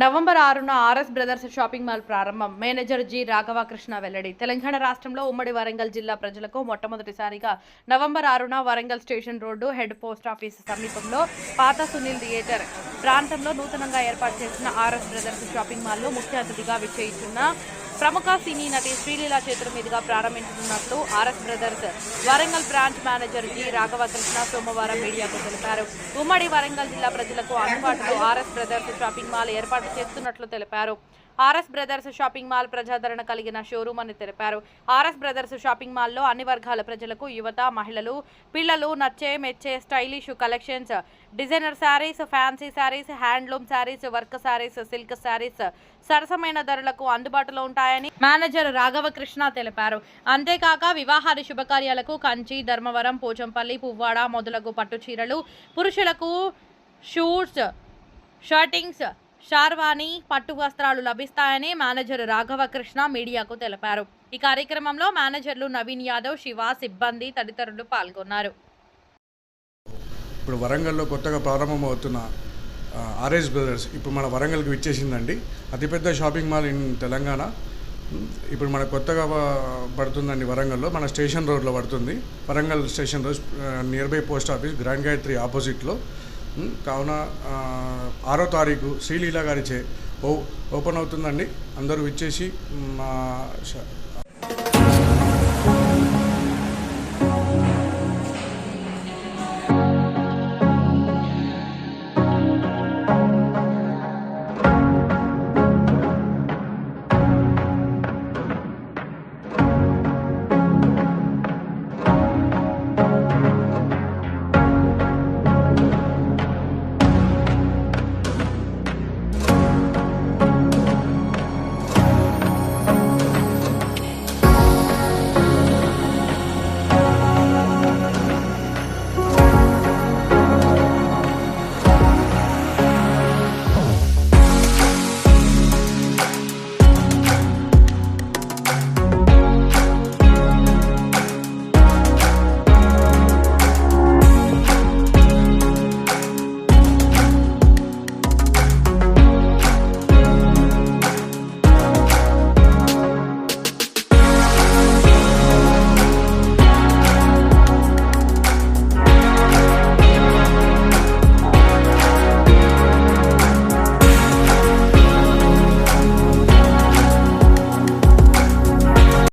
November 6న RS brothers shopping mall ప్రారంభం. Manager G Raghavakrishna వెల్లడి. తెలంగాణ రాష్ట్రంలో ఉమ్మడి వరంగల్ జిల్లా ప్రజలకు మొట్టమొదటిసారిగా నవంబర్ 6న Warangal station road head post office సమీపంలో పాత సునీల్ థియేటర్ ప్రాంతంలో నూతనంగా ఏర్పాటు చేసిన ఆర్ఎస్ బ్రదర్స్ షాపింగ్ మాల్లో ముఖ్య అతిథిగా విచ్చేయిస్తున్న ప్రముఖ సినీ నటి శ్రీలీల చేతుల మీదుగా ప్రారంభించనున్నట్లు RS brothers Warangal branch manager G Raghavakrishna సోమవారం మీడియాకు తెలిపారు. ఉమ్మడి వరంగల్ జిల్లా ప్రజలకు అందుబాటులో ఆర్ఎస్ బ్రదర్స్ షాపింగ్ మాల్ ఏర్పాటు చేస్తున్నట్లు తెలిపారు. ఆర్ఎస్ బ్రదర్స్ షాపింగ్ మాల్ ప్రజాదరణ కలిగిన షోరూమ్ అని తెలిపారు. ఆర్ఎస్ బ్రదర్స్ షాపింగ్ మాల్లో అన్ని వర్గాల ప్రజలకు యువత, మహిళలు, పిల్లలు నచ్చే మెచ్చే stylish collections, designer saris, fancy saris, handloom saris, work saris, silk saris సరసమైన ధరలకు అందుబాటులో ఉంటాయని మేనేజర్ రాఘవకృష్ణ తెలిపారు. అంతేకాక వివాహాది శుభకార్యాలకు కంచి, ధర్మవరం, పోచంపల్లి, పువ్వాడ మొదలగు పట్టు చీరలు, పురుషులకు షూట్స్, షర్టింగ్స్, షార్వాణి పట్టు వస్త్రాలు లభిస్తాయని మేనేజర్ రాఘవకృష్ణ మీడియాకు తెలిపారు. ఈ కార్యక్రమంలో మేనేజర్లు నవీన్ యాదవ్, శివ, సిబ్బంది తదితరులు పాల్గొన్నారు. ఇప్పుడు వరంగల్లో కొత్తగా ప్రారంభమవుతున్న ఆర్ఎస్ బ్రదర్స్ ఇప్పుడు మన వరంగల్కి విచ్చేసిందండి. అతిపెద్ద షాపింగ్ మాల్ ఇన్ తెలంగాణ. ఇప్పుడు మన కొత్తగా పడుతుందండి వరంగల్లో, మన స్టేషన్ రోడ్లో పడుతుంది. Warangal station road near by post office, grand Gayatri ఆపోజిట్లో. కావున 6వ తారీఖు శ్రీలీల గారిచే ఓపెన్ అవుతుందండి. అందరూ విచ్చేసి మా